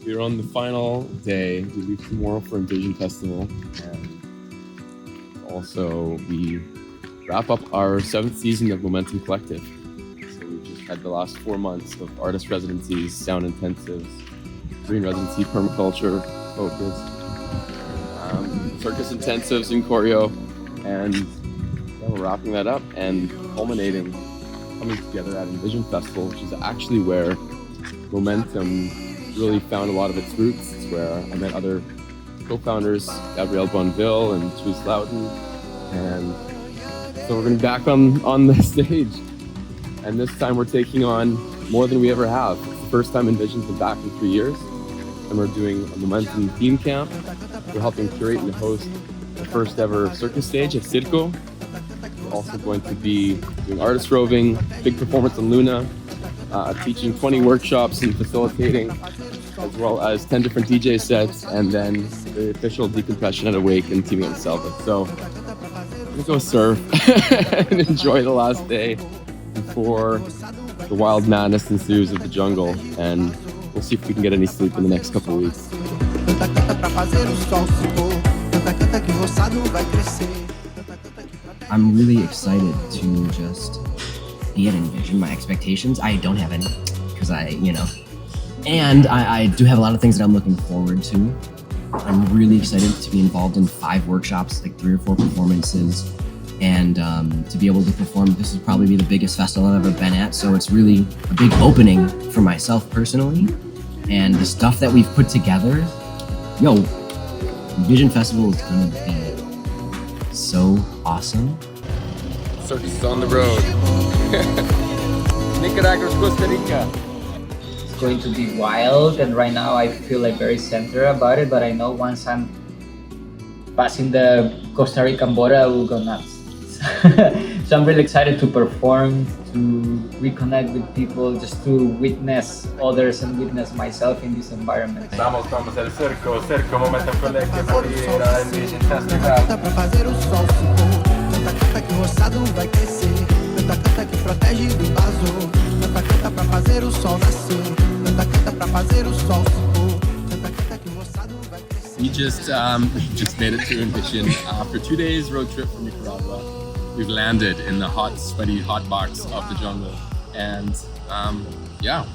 We're on the final day. We leave tomorrow for Envision Festival, and also we wrap up our 7th season of Momentom Collective. So we just had the last 4 months of artist residencies, sound intensives, green residency, permaculture focus, circus intensives in choreo, and we're wrapping that up and culminating, coming together at Envision Festival, which is actually where Momentom really found a lot of its roots. It's where I met other co-founders, Gabrielle Bonneville and Therese Loudon, and so we're going to be back on the stage, and this time we're taking on more than we ever have. It's the first time Envision's been back in 3 years, and we're doing a Momentom theme camp. We're helping curate and host the first ever circus stage at Circo. We're also going to be doing artist roving, big performance on Luna, teaching 20 workshops and facilitating, as well as 10 different DJ sets, and then the official decompression at Awake and teaming up with Savej. So I'm gonna go surf and enjoy the last day before the wild madness ensues of the jungle, and we'll see if we can get any sleep in the next couple of weeks. I'm really excited to just be at Envision. My expectations, I don't have any, because and I do have a lot of things that I'm looking forward to. I'm really excited to be involved in 5 workshops, like 3 or 4 performances, and to be able to perform. This will probably be the biggest festival I've ever been at, so it's really a big opening for myself personally. And the stuff that we've put together, Envision Festival is gonna be so awesome. Circus is on the road. Nicaragua, Costa Rica. It's going to be wild, and right now I feel like very centered about it, but I know once I'm passing the Costa Rican border, I will go nuts. So I'm really excited to perform, to reconnect with people, just to witness others and witness myself in this environment. Vamos el circo, Momentom Collective, Envision Festival. We just made it to Envision after 2 days road trip from Nicaragua. We've landed in the hot, sweaty hot box of the jungle, and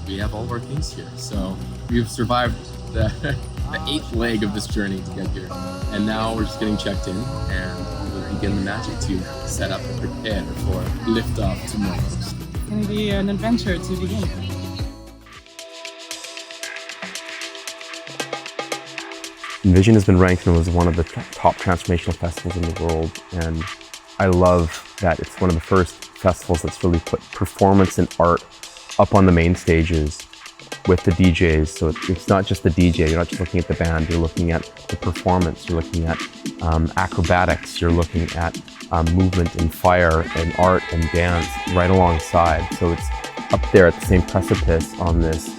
we have all of our things here. So we've survived the 8th leg of this journey to get here, and now we're just getting checked in, and we'll begin the magic to set up and prepare for liftoff tomorrow. It's going to be an adventure to begin. Envision has been ranked as one of the top transformational festivals in the world, and I love that it's one of the first festivals that's really put performance and art up on the main stages with the DJs. So it's not just the DJ, you're not just looking at the band, you're looking at the performance, you're looking at acrobatics, you're looking at movement and fire and art and dance right alongside. So it's up there at the same precipice on this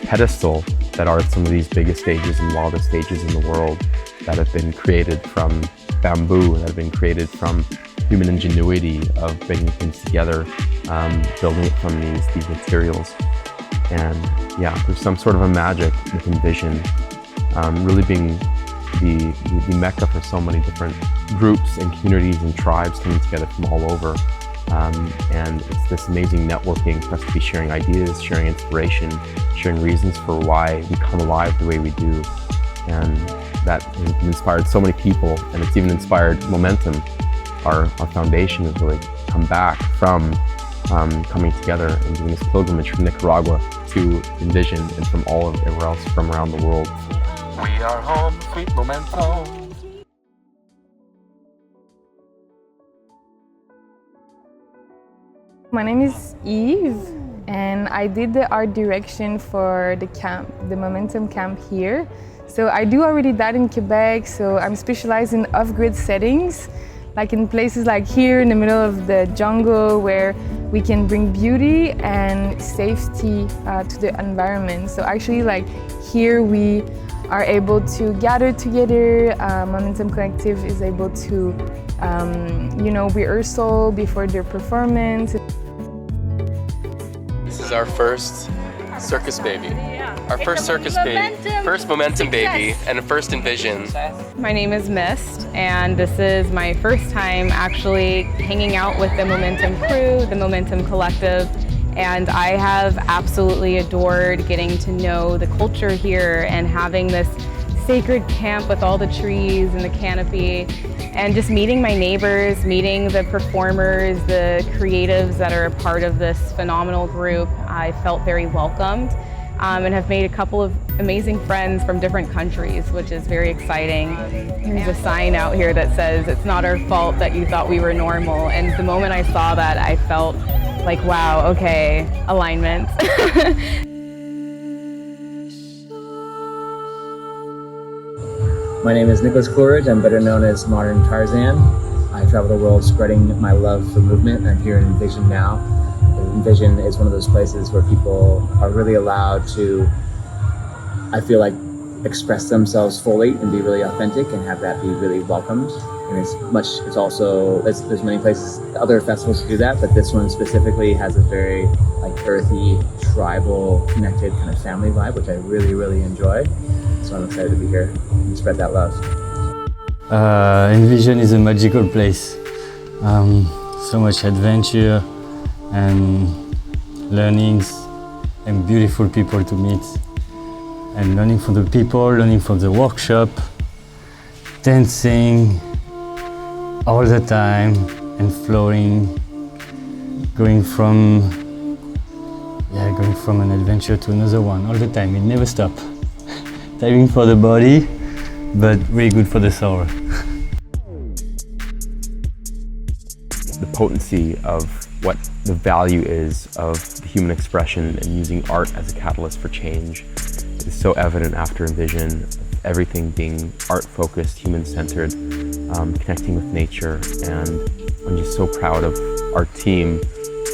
pedestal that are some of these biggest stages and wildest stages in the world that have been created from bamboo, that have been created from human ingenuity of bringing things together, building it from these materials. And there's some sort of a magic with Envision really being the mecca for so many different groups and communities and tribes coming together from all over. And it's this amazing networking for us to be sharing ideas, sharing inspiration, sharing reasons for why we come alive the way we do. And that has inspired so many people, and it's even inspired Momentom. Our foundation has really come back from coming together and doing this pilgrimage from Nicaragua to Envision and from everywhere else from around the world. We are home, sweet Momentom. My name is Eve, and I did the art direction for the camp, the Momentom Camp here. So I do already that in Quebec, so I'm specialized in off-grid settings, like in places like here in the middle of the jungle where we can bring beauty and safety to the environment. So actually like here we are able to gather together. Momentom Collective is able to rehearsal before their performance. This is our first circus baby. Our first circus baby, first Momentom baby, and a first Envision. My name is Mist, and this is my first time actually hanging out with the Momentom crew, the Momentom Collective, and I have absolutely adored getting to know the culture here and having this sacred camp with all the trees and the canopy, and just meeting my neighbors, meeting the performers, the creatives that are a part of this phenomenal group. I felt very welcomed and have made a couple of amazing friends from different countries, which is very exciting. There's a sign out here that says, "It's not our fault that you thought we were normal." And the moment I saw that, I felt like, wow, okay, alignment. My name is Nicholas Coleridge. I'm better known as Modern Tarzan. I travel the world spreading my love for movement. I'm here in Envision now. Envision is one of those places where people are really allowed to, I feel like, express themselves fully and be really authentic and have that be really welcomed. And there's many places, other festivals do that, but this one specifically has a very like earthy, tribal, connected kind of family vibe, which I really, really enjoy. So I'm excited to be here and spread that love. Envision is a magical place. So much adventure and learnings and beautiful people to meet. And learning from the people, learning from the workshop, dancing all the time and flowing, going from an adventure to another one all the time. It never stops. Tiring for the body, but really good for the soul. The potency of what the value is of the human expression and using art as a catalyst for change is so evident after Envision, everything being art-focused, human-centered, connecting with nature, and I'm just so proud of our team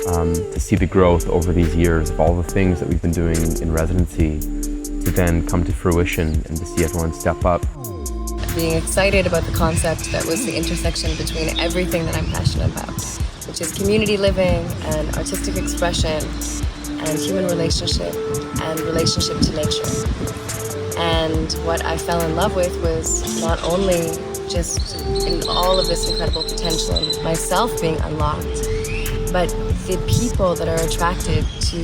to see the growth over these years of all the things that we've been doing in residency to then come to fruition and to see everyone step up. Being excited about the concept that was the intersection between everything that I'm passionate about, which is community living and artistic expression and human relationship and relationship to nature. And what I fell in love with was not only just in all of this incredible potential and myself being unlocked, but the people that are attracted to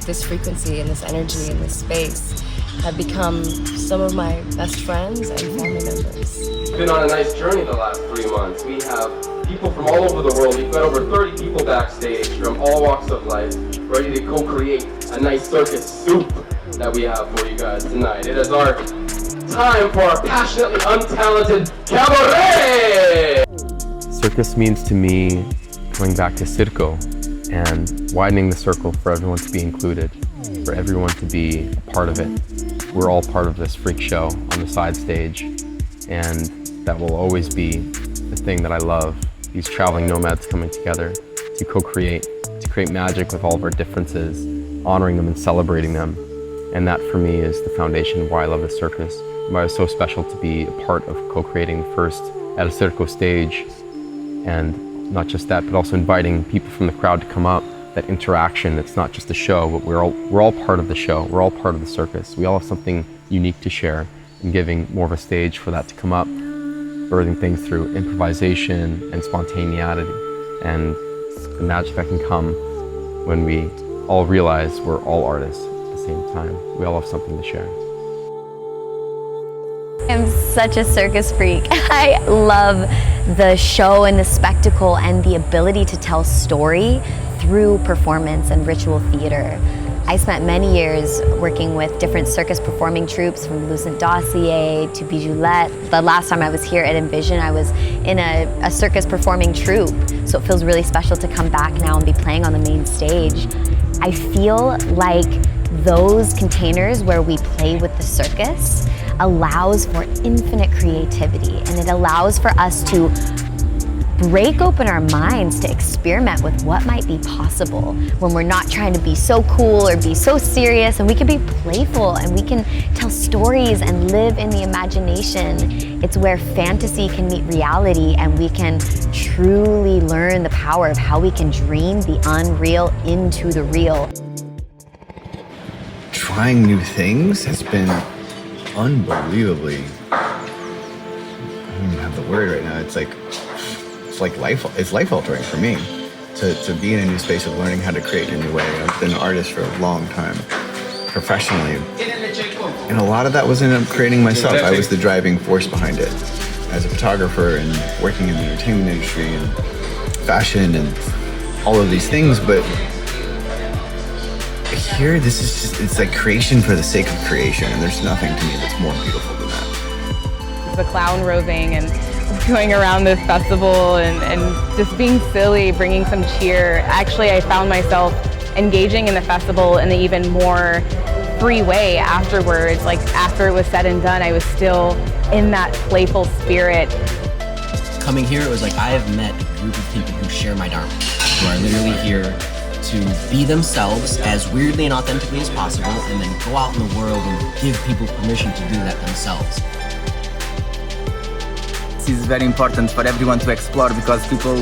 this frequency and this energy and this space have become some of my best friends and family members. It's been on a nice journey the last 3 months. We have people from all over the world. We've got over 30 people backstage from all walks of life, ready to co-create a nice circus soup that we have for you guys tonight. It is our time for our passionately untalented cabaret! Circus means to me going back to circo and widening the circle for everyone to be included, for everyone to be a part of it. We're all part of this freak show on the side stage, and that will always be the thing that I love. These traveling nomads coming together to co-create, to create magic with all of our differences, honoring them and celebrating them. And that for me is the foundation of why I love the circus, and why it's so special to be a part of co-creating first at a circo stage. And not just that, but also inviting people from the crowd to come up. That interaction, it's not just a show, but we're all part of the show. We're all part of the circus. We all have something unique to share, and giving more of a stage for that to come up, birthing things through improvisation and spontaneity, and the magic that can come when we all realize we're all artists at the same time. We all have something to share. I'm such a circus freak. I love the show and the spectacle and the ability to tell story through performance and ritual theater. I spent many years working with different circus performing troupes, from Lucent Dossier to Bijoulette. The last time I was here at Envision, I was in a circus performing troupe, so it feels really special to come back now and be playing on the main stage. I feel like those containers where we play with the circus allows for infinite creativity, and it allows for us to break open our minds to experiment with what might be possible when we're not trying to be so cool or be so serious, and we can be playful and we can tell stories and live in the imagination. It's where fantasy can meet reality, and we can truly learn the power of how we can dream the unreal into the real. Trying new things has been unbelievably, I don't even have the word right now. It's life altering for me to be in a new space of learning how to create in a new way. I've been an artist for a long time, professionally, and a lot of that was in creating myself. I was the driving force behind it as a photographer and working in the entertainment industry and fashion and all of these things. But here, this is just, it's like creation for the sake of creation, and there's nothing to me that's more beautiful than that. The clown roving and going around this festival and just being silly, bringing some cheer. Actually, I found myself engaging in the festival in an even more free way afterwards. Like, after it was said and done, I was still in that playful spirit. Coming here, it was like I have met a group of people who share my dharma, who are literally here to be themselves as weirdly and authentically as possible, and then go out in the world and give people permission to do that themselves. It's very important for everyone to explore, because people,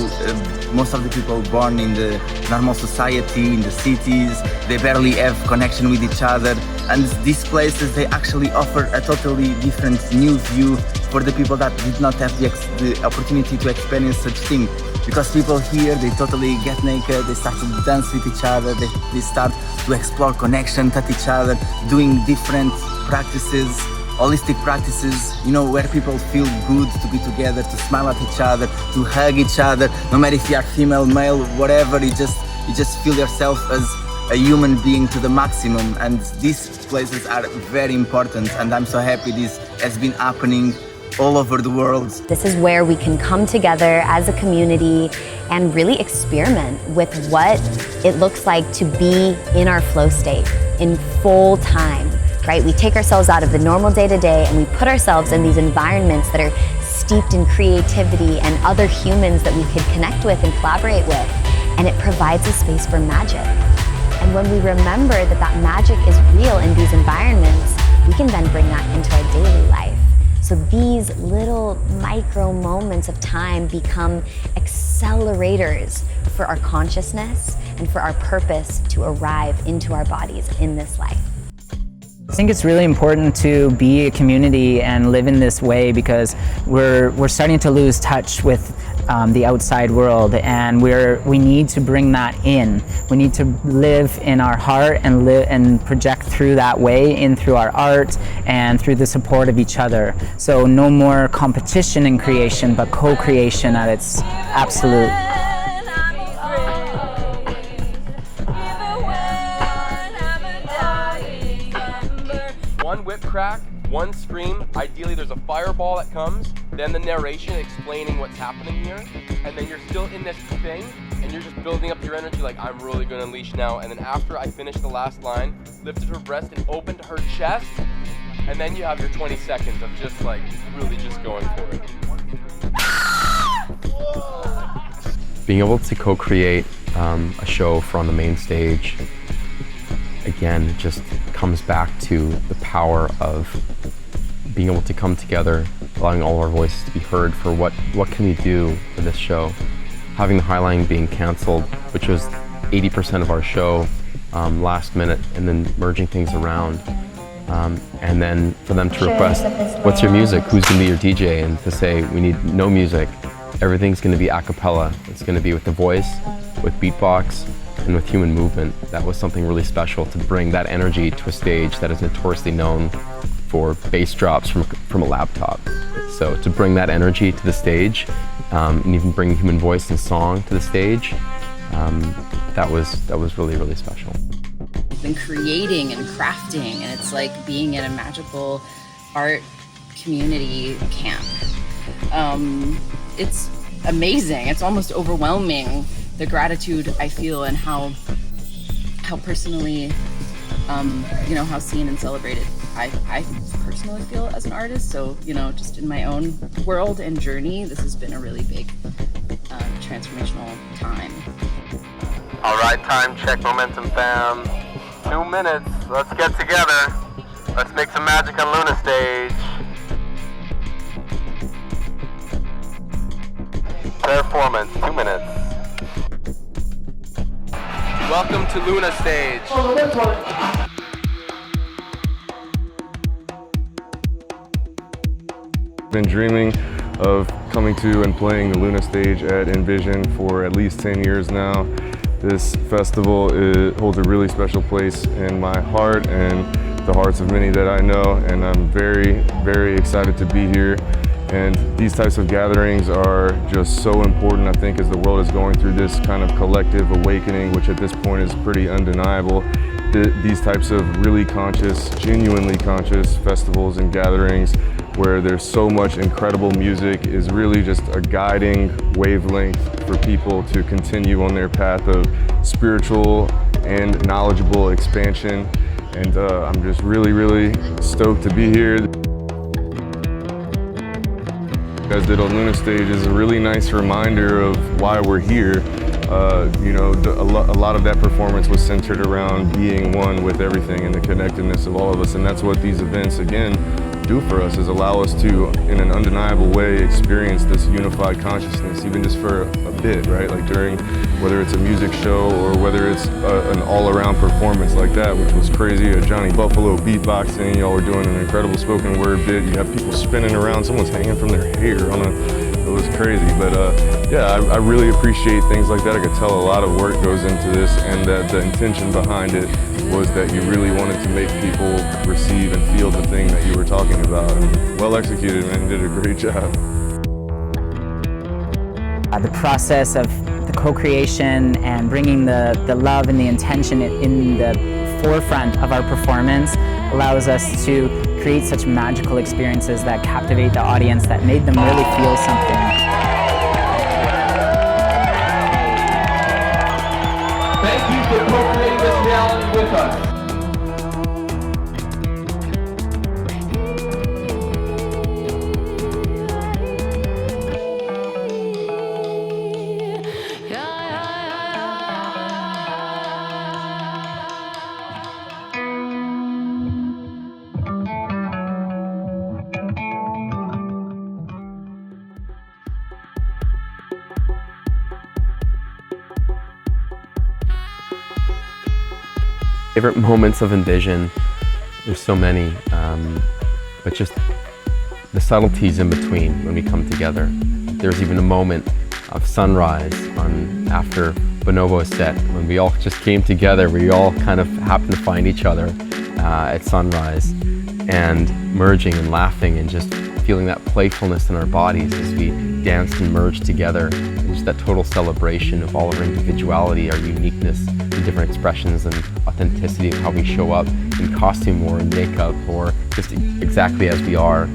most of the people born in the normal society, in the cities, they barely have connection with each other. And these places, they actually offer a totally different new view for the people that did not have the opportunity to experience such thing. Because people here, they totally get naked, they start to dance with each other, they start to explore connection, touch each other, doing different practices, holistic practices, you know, where people feel good to be together, to smile at each other, to hug each other, no matter if you are female, male, whatever, you just feel yourself as a human being to the maximum. And these places are very important, and I'm so happy this has been happening all over the world. This is where we can come together as a community and really experiment with what it looks like to be in our flow state in full time. Right? We take ourselves out of the normal day-to-day and we put ourselves in these environments that are steeped in creativity and other humans that we could connect with and collaborate with, and it provides a space for magic. And when we remember that that magic is real in these environments, we can then bring that into our daily life. So these little micro moments of time become accelerators for our consciousness and for our purpose to arrive into our bodies in this life. I think it's really important to be a community and live in this way, because we're starting to lose touch with the outside world, and we need to bring that in. We need to live in our heart and project through that way, in through our art and through the support of each other. So no more competition in creation, but co-creation at its absolute. One whip crack, one scream, ideally there's a fireball that comes, then the narration explaining what's happening here, and then you're still in this thing, and you're just building up your energy like, I'm really gonna unleash now, and then after I finish the last line, lifted her breast and opened her chest, and then you have your 20 seconds of just like, really just going for it. Being able to co-create a show for on the main stage, again, just comes back to the power of being able to come together, allowing all our voices to be heard for what can we do for this show. Having the Highline being canceled, which was 80% of our show last minute, and then merging things around. And then for them to request, what's your music? Who's gonna be your DJ? And to say, we need no music. Everything's gonna be a cappella. It's gonna be with the voice, with beatbox, and with human movement. That was something really special, to bring that energy to a stage that is notoriously known for bass drops from a laptop. So to bring that energy to the stage, and even bring human voice and song to the stage, that was really, really special. I've been creating and crafting, and it's like being in a magical art community camp. It's amazing. It's almost overwhelming, the gratitude I feel and how personally, how seen and celebrated I personally feel as an artist. So, just in my own world and journey, this has been a really big transformational time. All right, time check, Momentom fam. 2 minutes. Let's get together. Let's make some magic on Luna stage. Performance, 2 minutes. Welcome to Luna stage. Been dreaming of coming to and playing the Luna stage at Envision for at least 10 years now. This festival holds a really special place in my heart and the hearts of many that I know, and I'm very, very excited to be here. And these types of gatherings are just so important, I think, as the world is going through this kind of collective awakening, which at this point is pretty undeniable. These types of really conscious, genuinely conscious festivals and gatherings where there's so much incredible music is really just a guiding wavelength for people to continue on their path of spiritual and knowledgeable expansion. And I'm just really, really stoked to be here. As did on Luna stage is a really nice reminder of why we're here. A lot of that performance was centered around being one with everything and the connectedness of all of us, and that's what these events, again, do for us, is allow us to, in an undeniable way, experience this unified consciousness, even just for a bit, right? Like during, whether it's a music show or whether it's an all-around performance like that, which was crazy, a Johnny Buffalo beatboxing, y'all were doing an incredible spoken word bit, you have people spinning around, someone's hanging from their hair it was crazy, but yeah, I really appreciate things like that. I could tell a lot of work goes into this, and that the intention behind it was that you really wanted to make people receive and feel the thing that you were talking about. And well executed, man, you did a great job. The process of the co-creation and bringing the love and the intention in the forefront of our performance allows us to create such magical experiences that captivate the audience, that made them really feel something. Thank you for co-creating this reality with us. Favorite moments of Envision, there's so many, but just the subtleties in between when we come together. There's even a moment of sunrise after Bonobo's set, when we all just came together, we all kind of happened to find each other at sunrise, and merging and laughing and just feeling that playfulness in our bodies as we danced and merged together. And just that total celebration of all of our individuality, our uniqueness, the different expressions and authenticity of how we show up in costume or in makeup or just exactly as we are,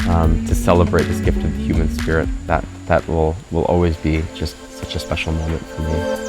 to celebrate this gift of the human spirit. That will always be just such a special moment for me.